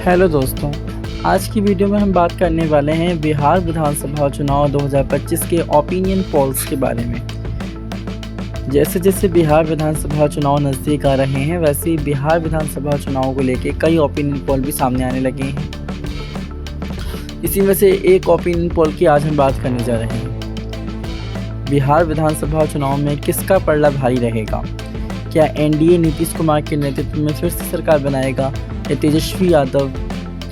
Hello दोस्तों, आज की वीडियो में हम बात करने वाले हैं बिहार विधानसभा चुनाव 2025 के ओपिनियन पोल्स के बारे में। जैसे जैसे बिहार विधानसभा चुनाव नज़दीक आ रहे हैं, वैसे ही बिहार विधानसभा चुनाव को लेके कई ओपिनियन पोल भी सामने आने लगे हैं। इसी में से एक ओपिनियन पोल की आज हम बात करने जा रहे हैं। बिहार विधानसभा चुनाव में किसका पलड़ा भारी रहेगा? क्या एनडीए नीतीश कुमार के नेतृत्व में फिर से सरकार बनाएगा या तेजस्वी यादव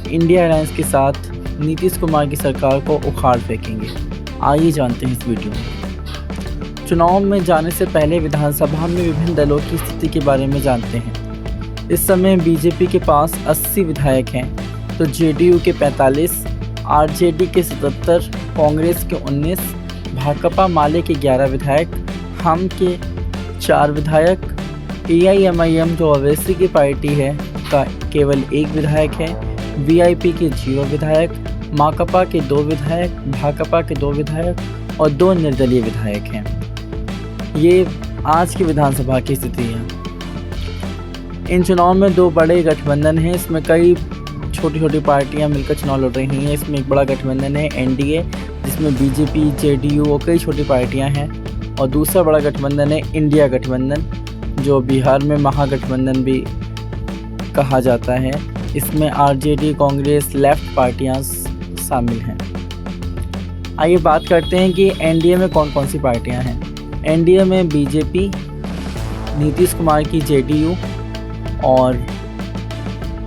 इंडिया अलायंस के साथ नीतीश कुमार की सरकार को उखाड़ फेंकेंगे? आइए जानते हैं इस वीडियो में। चुनाव में जाने से पहले विधानसभा में विभिन्न दलों की स्थिति के बारे में जानते हैं। इस समय बीजेपी के पास 80 विधायक हैं, तो जेडीयू के 45, आरजेडी के 77, कांग्रेस के 19, भाकपा माले के 11 विधायक, हम के 4 विधायक, एआईएमआईएम जो ओवैसी की पार्टी है का केवल 1 विधायक है, वीआईपी के 0 विधायक, माकपा के 2 विधायक, भाकपा के 2 विधायक और 2 निर्दलीय विधायक हैं। ये आज की विधानसभा की स्थिति है। इन चुनाव में 2 बड़े गठबंधन हैं। इसमें कई छोटी छोटी पार्टियां मिलकर चुनाव लड़ रही हैं। इसमें एक बड़ा गठबंधन है एनडीए, जिसमें बीजेपी, जेडीयू और कई छोटी पार्टियां हैं, और दूसरा बड़ा गठबंधन है इंडिया गठबंधन, जो बिहार में महागठबंधन भी कहा जाता है। इसमें आरजेडी, कांग्रेस, लेफ्ट पार्टियां शामिल हैं। आइए बात करते हैं कि एनडीए में कौन कौन सी पार्टियां हैं। एनडीए में बीजेपी, नीतीश कुमार की जेडीयू और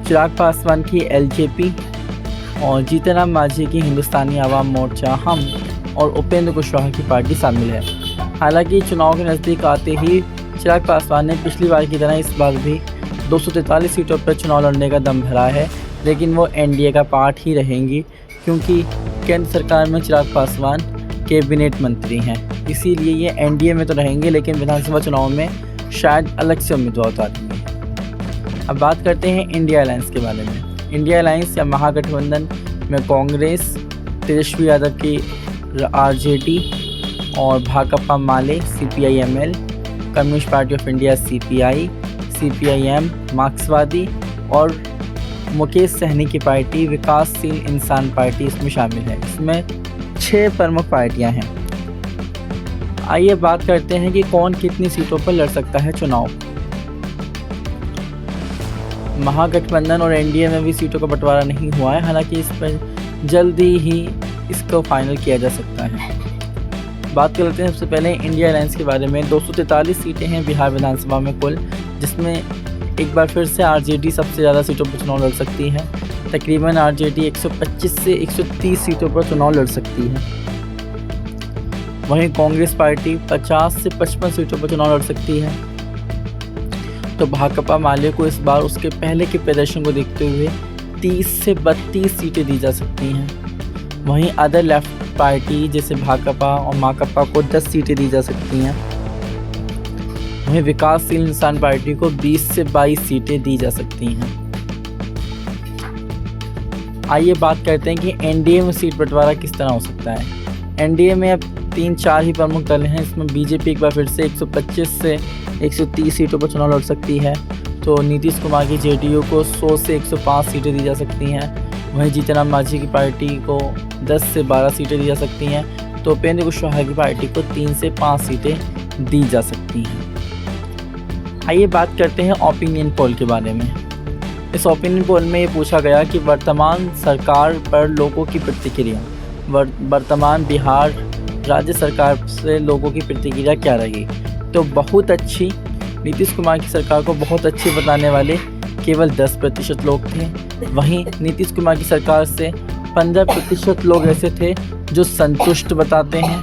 चिराग पासवान की एलजेपी और जीतन राम मांझी की हिंदुस्तानी आवाम मोर्चा हम और उपेंद्र कुशवाहा की पार्टी शामिल है। हालांकि चुनाव के नज़दीक आते ही चिराग पासवान ने पिछली बार की तरह इस बार भी 243 सीटों पर चुनाव लड़ने का दम भरा है, लेकिन वो एनडीए का पार्ट ही रहेंगी, क्योंकि केंद्र सरकार में चिराग पासवान कैबिनेट मंत्री हैं। इसीलिए ये एनडीए में तो रहेंगे, लेकिन विधानसभा चुनाव में शायद अलग से उम्मीदवार उतारेंगे। अब बात करते हैं इंडिया अलायंस के बारे में। इंडिया अलायंस या महागठबंधन में कांग्रेस, तेजस्वी यादव की आरजेडी और Bhakpa Male CPIML, communist party of India CPI, CPIM मार्क्सवादी और मुकेश सहनी की पार्टी विकासशील इंसान पार्टी इसमें शामिल है। इसमें 6 प्रमुख पार्टियां हैं। आइए बात करते हैं कि कौन कितनी सीटों पर लड़ सकता है चुनाव। महागठबंधन और एनडीए में भी सीटों का बंटवारा नहीं हुआ है, हालांकि इस पर जल्दी ही इसको फाइनल किया जा सकता है। बात कर लेते हैं सबसे पहले इंडिया अलायंस के बारे में। 243 सीटें हैं बिहार विधानसभा में कुल, जिसमें एक बार फिर से आरजेडी सबसे ज़्यादा सीटों पर चुनाव लड़ सकती है। तकरीबन आरजेडी 125 से 130 सीटों पर चुनाव लड़ सकती है। वहीं कांग्रेस पार्टी 50 से 55 सीटों पर चुनाव लड़ सकती है। तो भाकपा माले को इस बार उसके पहले के प्रदर्शन को देखते हुए 30 से 32 सीटें दी जा सकती हैं। वहीं अदर लेफ्ट पार्टी जैसे भाकपा और माकपा को 10 सीटें दी जा सकती हैं। वहीं विकासशील इंसान पार्टी को 20 से 22 सीटें दी जा सकती हैं। आइए बात करते हैं कि एनडीए में सीट बंटवारा किस तरह हो सकता है। एनडीए में अब 3-4 ही प्रमुख दल हैं। इसमें बीजेपी एक बार फिर से 125 से 130 सीटों पर चुनाव लड़ सकती है। तो नीतीश कुमार की जेडीयू को 100 से 105 सीटें दी जा सकती हैं। वहीं जीतन राम मांझी की पार्टी को 10 से 12 सीटें दी जा सकती हैं। तो उपेंद्र कुशवाहा की पार्टी को 3 से 5 सीटें दी जा सकती हैं। आइए बात करते हैं ओपिनियन पोल के बारे में। इस ओपिनियन पोल में ये पूछा गया कि वर्तमान सरकार पर लोगों की प्रतिक्रिया, वर्तमान बिहार राज्य सरकार से लोगों की प्रतिक्रिया क्या रही। तो बहुत अच्छी, नीतीश कुमार की सरकार को बहुत अच्छी बताने वाले केवल 10% लोग थे। वहीं नीतीश कुमार की सरकार से 15% लोग ऐसे थे जो संतुष्ट बताते हैं।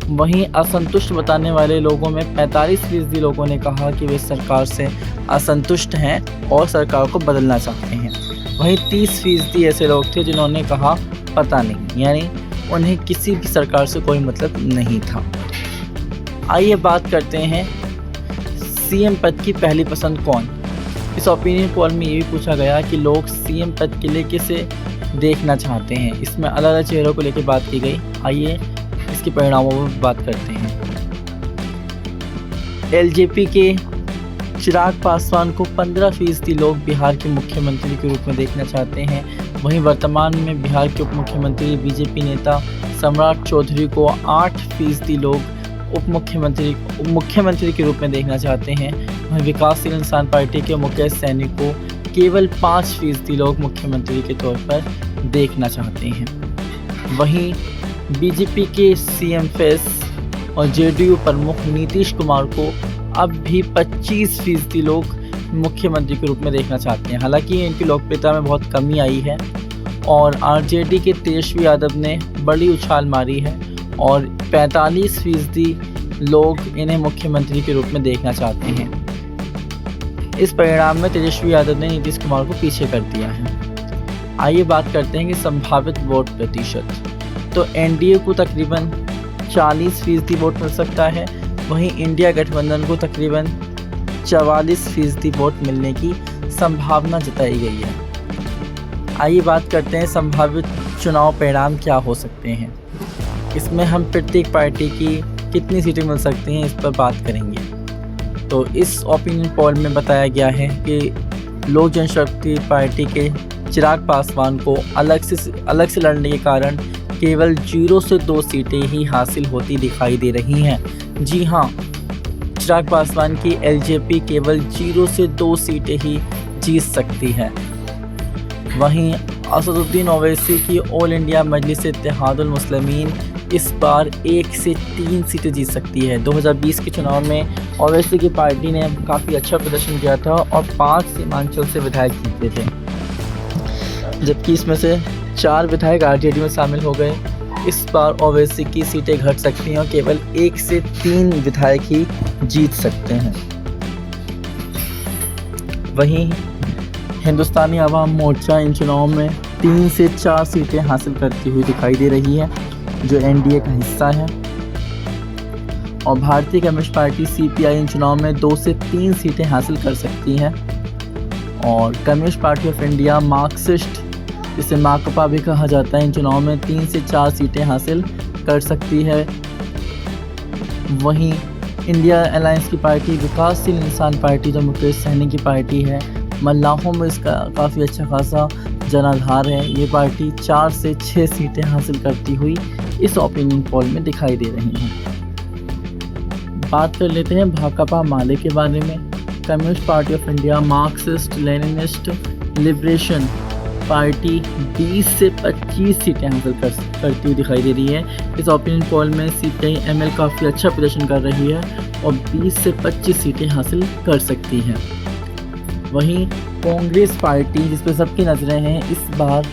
वहीं असंतुष्ट बताने वाले लोगों में 45% लोगों ने कहा कि वे सरकार से असंतुष्ट हैं और सरकार को बदलना चाहते हैं। वहीं 30% ऐसे लोग थे जिन्होंने कहा पता नहीं, यानी उन्हें किसी भी सरकार से कोई मतलब नहीं था। आइए बात करते हैं सीएम पद की पहली पसंद कौन। इस ओपिनियन पोल में ये भी पूछा गया कि लोग सीएम पद के लिए किसे देखना चाहते हैं। इसमें अलग अलग चेहरों को लेकर बात की गई। आइए इसके परिणामों पर बात करते हैं। एलजेपी के चिराग पासवान को 15% लोग बिहार के मुख्यमंत्री के रूप में देखना चाहते हैं। वहीं वर्तमान में बिहार के उप मुख्यमंत्री बीजेपी नेता सम्राट चौधरी को 8% लोग उप मुख्यमंत्री के रूप में देखना चाहते हैं। वहीं विकासशील इंसान पार्टी के मुकेश सैनी को केवल 5% लोग मुख्यमंत्री के तौर पर देखना चाहते हैं। वहीं बीजेपी के सीएम फेस और जेडीयू प्रमुख नीतीश कुमार को अब भी 25% लोग मुख्यमंत्री के रूप में देखना चाहते हैं। हालांकि इनकी लोकप्रियता में बहुत कमी आई है और आरजेडी के तेजस्वी यादव ने बड़ी उछाल मारी है और 45% लोग इन्हें मुख्यमंत्री के रूप में देखना चाहते हैं। इस परिणाम में तेजस्वी यादव ने नीतीश कुमार को पीछे कर दिया है। आइए बात करते हैं कि संभावित वोट प्रतिशत। तो एनडीए को तकरीबन 40% वोट मिल सकता है। वहीं इंडिया गठबंधन को तकरीबन 44% वोट मिलने की संभावना जताई गई है। आइए बात करते हैं संभावित चुनाव परिणाम क्या हो सकते हैं। इसमें हम प्रत्येक पार्टी की कितनी सीटें मिल सकती हैं इस पर बात करेंगे। तो इस ओपिनियन पोल में बताया गया है कि लोक जनशक्ति पार्टी के चिराग पासवान को अलग से लड़ने के कारण केवल 0 से 2 सीटें ही हासिल होती दिखाई दे रही हैं। जी हाँ, चिराग पासवान की एलजेपी केवल 0 से 2 सीटें ही जीत सकती है। वहीं असदुद्दीन ओवैसी की ऑल इंडिया मजलिस इत्तेहादुल मुस्लिमीन इस बार 1 से 3 सीटें जीत सकती है। 2020 के चुनाव में ओवैसी की पार्टी ने काफ़ी अच्छा प्रदर्शन किया था और 5 सीमांचल से विधायक जीते थे, जबकि इसमें से 4 विधायक आरजेडी में शामिल हो गए। इस बार ओवैसी की सीटें घट सकती हैं और केवल 1 से 3 विधायक ही जीत सकते हैं। वहीं हिंदुस्तानी आवाम मोर्चा इन चुनावों में 3 से 4 सीटें हासिल करती हुई दिखाई दे रही है, जो एनडीए का हिस्सा है। और भारतीय कम्युनिस्ट पार्टी सीपीआई इन चुनाव में 2 से 3 सीटें हासिल कर सकती है। और communist party of India Marxist, जिसे माकपा भी कहा जाता है, इन चुनाव में 3 से 4 सीटें हासिल कर सकती है। वहीं इंडिया अलायंस की पार्टी विकासशील इंसान पार्टी, जो मुकेश सैनी की पार्टी है, मल्लाहों में इसका काफ़ी अच्छा खासा जनाधार है। ये पार्टी 4 से 6 सीटें हासिल करती हुई इस ओपिनियन पोल में दिखाई दे रही हैं। बात कर लेते हैं भाकपा माले के बारे में। Communist party of India Marxist Leninist liberation party 20 से 25 सीटें हासिल करती हुई दिखाई दे रही है। इस ओपिनियन पोल में सीपीआई एमएल काफ़ी अच्छा प्रदर्शन कर रही है और 20 से 25 सीटें हासिल कर सकती है। वहीं कांग्रेस पार्टी, जिस पर सबकी नज़रें हैं, इस बार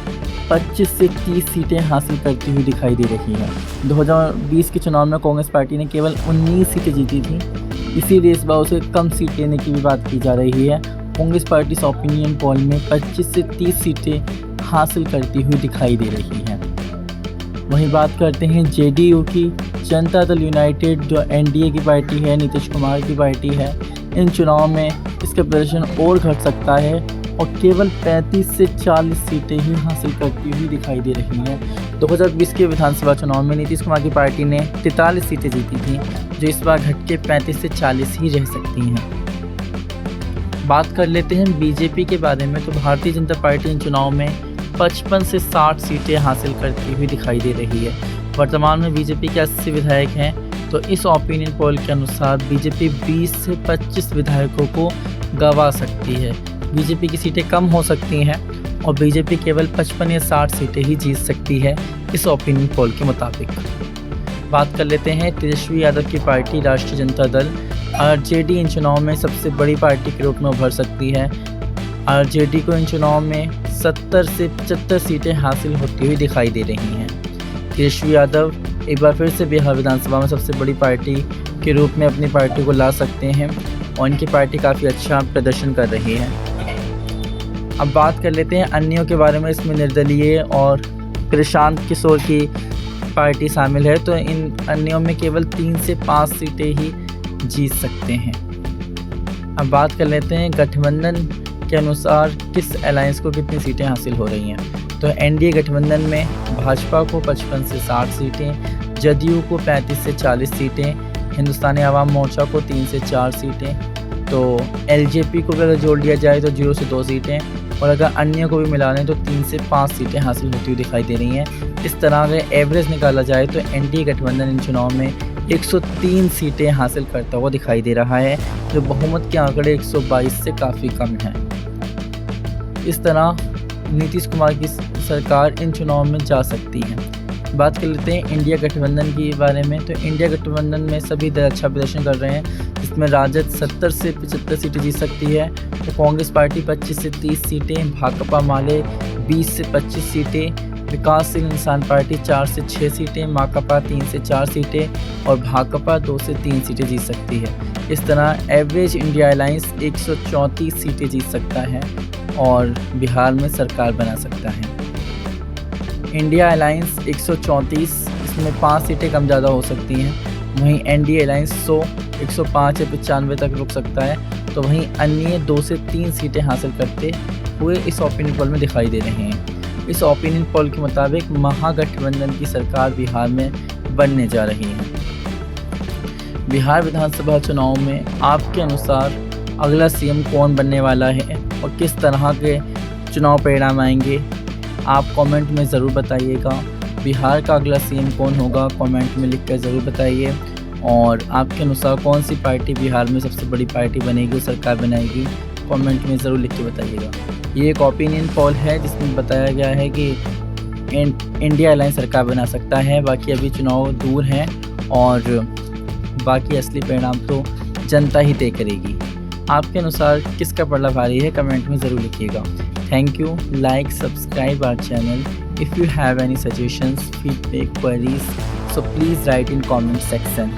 25 से 30 सीटें हासिल करती हुई दिखाई दे रही है। 2020 के चुनाव में कांग्रेस पार्टी ने केवल 19 सीटें जीती थी, इसीलिए इस बार उसे कम सीट लेने की भी बात की जा रही है। कांग्रेस पार्टी इस ओपिनियन पोल में 25 से 30 सीटें हासिल करती हुई दिखाई दे रही है। वहीं बात करते हैं जेडीयू की। जनता दल यूनाइटेड, जो एनडीए की पार्टी है, नीतीश कुमार की पार्टी है, इन चुनाव में इसका प्रदर्शन और घट सकता है और केवल 35 से 40 सीटें ही हासिल करती हुई दिखाई दे रही हैं। 2020 के विधानसभा चुनाव में नीतीश कुमार की पार्टी ने 43 सीटें जीती थी, जो इस बार घट के 35 से 40 ही रह सकती हैं। बात कर लेते हैं बीजेपी के बारे में। तो भारतीय जनता पार्टी इन चुनाव में 55 से 60 सीटें हासिल करती हुई दिखाई दे रही है। वर्तमान में बीजेपी के 80 विधायक हैं। तो इस ओपिनियन पोल के अनुसार बीजेपी 20 से 25 विधायकों को गंवा सकती है। बीजेपी की सीटें कम हो सकती हैं और बीजेपी केवल 55 या 60 सीटें ही जीत सकती है, इस ओपिनियन पोल के मुताबिक। बात कर लेते हैं तेजस्वी यादव की पार्टी राष्ट्रीय जनता दल। आरजेडी इन चुनाव में सबसे बड़ी पार्टी के रूप में उभर सकती है। आरजेडी को इन चुनाव में 70 से 75 सीटें हासिल होती हुई दिखाई दे रही हैं। तेजस्वी यादव एक बार फिर से बिहार विधानसभा में सबसे बड़ी पार्टी के रूप में अपनी पार्टी को ला सकते हैं और इनकी पार्टी काफ़ी अच्छा प्रदर्शन कर रही है। अब बात कर लेते हैं अन्यों के बारे में। इसमें निर्दलीय और प्रशांत किशोर की पार्टी शामिल है। तो इन अन्यों में केवल 3 से 5 सीटें ही जीत सकते हैं। अब बात कर लेते हैं गठबंधन के अनुसार किस अलायंस को कितनी सीटें हासिल हो रही हैं। तो एनडीए गठबंधन में भाजपा को 55 से 60 सीटें, जदयू को 35 से 40 सीटें, हिंदुस्तानी आवाम मोर्चा को 3 से 4 सीटें, तो एलजेपी को भी अगर जोड़ लिया जाए तो 0 से 2 सीटें, और अगर अन्य को भी मिला लें तो 3 से 5 सीटें हासिल होती हुई दिखाई दे रही हैं। इस तरह अगर एवरेज निकाला जाए तो एनडीए गठबंधन इन चुनाव में 103 सीटें हासिल करता हुआ दिखाई दे रहा है, जो बहुमत के आंकड़े 122 से काफ़ी कम हैं। इस तरह नीतीश कुमार की सरकार इन चुनाव में जा सकती है। बात कर लेते हैं इंडिया गठबंधन के बारे में। तो इंडिया गठबंधन में सभी दल अच्छा प्रदर्शन कर रहे हैं, जिसमें राजद 70 से 75 सीटें जीत सकती है, तो कांग्रेस पार्टी 25 से 30 सीटें, भाकपा माले 20 से 25 सीटें, विकासशील इंसान पार्टी 4 से 6 सीटें, माकपा 3 से 4 सीटें और भाकपा 2 से 3 सीटें जीत सकती है। इस तरह एवरेज इंडिया अलायंस 134 सीटें जीत सकता है और बिहार में सरकार बना सकता है। इंडिया अलायंस 134, इसमें 5 सीटें कम ज़्यादा हो सकती हैं। वहीं एनडीए अलायंस 100, 105 या 95 तक रुक सकता है, तो वहीं अन्य 2 से 3 सीटें हासिल करते हुए इस ओपिनियन पोल में दिखाई दे रहे हैं। इस ओपिनियन पोल के मुताबिक महागठबंधन की सरकार बिहार में बनने जा रही है। बिहार विधानसभा चुनाव में आपके अनुसार अगला सीएम कौन बनने वाला है और किस तरह के चुनाव परिणाम आएंगे, आप कमेंट में ज़रूर बताइएगा। बिहार का अगला सीएम कौन होगा, कमेंट में लिखकर ज़रूर बताइए। और आपके अनुसार कौन सी पार्टी बिहार में सबसे बड़ी पार्टी बनेगी और सरकार बनाएगी, कमेंट में ज़रूर लिख के बताइएगा। ये एक ओपिनियन पोल है जिसमें बताया गया है कि इंडिया अलायंस सरकार बना सकता है। बाकी अभी चुनाव दूर हैं और बाकी असली परिणाम तो जनता ही तय करेगी। आपके अनुसार किसका पलड़ा भारी है, कमेंट में ज़रूर लिखिएगा। Thank you, like, subscribe our channel. If you have any suggestions, feedback, queries, so please write in comment section.